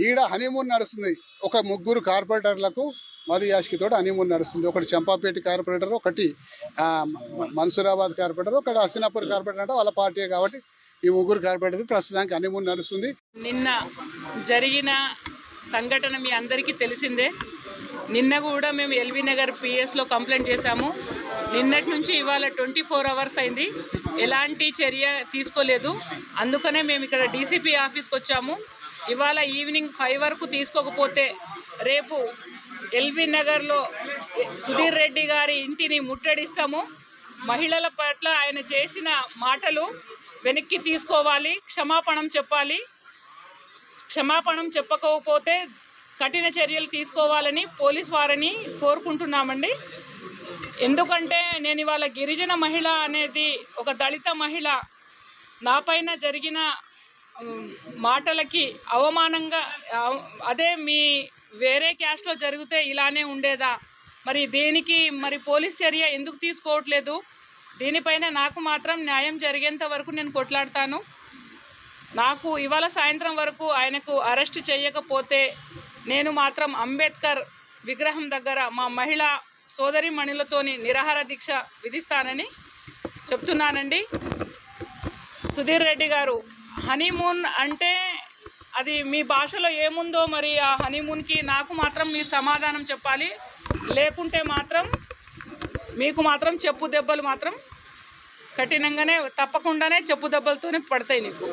ఈడ హనీమూన్ నడుస్తుంది. ఒక ముగ్గురు కార్పొరేటర్లకు మధు యాష్కి తోటి హనీమూన్ నడుస్తుంది. ఒకటి చంపాపేట కార్పొరేటర్, ఒకటి మన్సూరాబాద్ కార్పొరేటర్, ఒకటి హస్తినాపూర్ కార్పొరేటర్. అంటే వాళ్ళ పార్టీ కాబట్టి ఈ ముగ్గురు కార్పొరేటర్ ప్రస్తుతానికి హనీమూన్ నడుస్తుంది. నిన్న జరిగిన సంఘటన మీ అందరికీ తెలిసిందే. నిన్న కూడా మేము ఎల్బీ నగర్ పిఎస్లో కంప్లైంట్ చేశాము. నిన్నటి నుంచి ఇవాళ 24 అవర్స్ అయింది, ఎలాంటి చర్య తీసుకోలేదు. అందుకనే మేము ఇక్కడ డీసీపీ ఆఫీస్కి వచ్చాము. ఇవాళ ఈవినింగ్ 5 వరకు తీసుకోకపోతే రేపు ఎల్బీ నగర్లో సుధీర్ రెడ్డి గారి ఇంటిని ముట్టడిస్తాము. మహిళల పట్ల ఆయన చేసిన మాటలు వెనక్కి తీసుకోవాలి, క్షమాపణం చెప్పాలి. క్షమాపణం చెప్పకపోతే కఠిన చర్యలు తీసుకోవాలని పోలీస్ వారిని కోరుకుంటున్నామండి. ఎందుకంటే నేను ఇవాళ గిరిజన మహిళ అనేది ఒక దళిత మహిళ, నాపైన జరిగిన మాటలకి అవమానంగా, అదే మీ వేరే క్యాస్ట్లో జరిగితే ఇలానే ఉండేదా, మరి దేనికి మరి పోలీస్ చర్య ఎందుకు తీసుకోవట్లేదు? దీనిపైన నాకు మాత్రం న్యాయం జరిగేంత వరకు నేను కొట్లాడతాను. నాకు ఇవాళ సాయంత్రం వరకు ఆయనకు అరెస్ట్ చేయకపోతే నేను మాత్రం అంబేద్కర్ విగ్రహం దగ్గర మా మహిళా సోదరి మణులతోని నిరాహార దీక్ష విధిస్తానని చెప్తున్నానండి. సుధీర్ రెడ్డి గారు, హనీమూన్ అంటే అది మీ భాషలో ఏముందో మరి ఆ హనీమూన్కి నాకు మాత్రం మీరు సమాధానం చెప్పాలి. లేకుంటే మాత్రం మీకు మాత్రం చెప్పు దెబ్బలు మాత్రం కఠినంగానే, తప్పకుండానే చెప్పు దెబ్బలతోనే పడతాయి నీకు.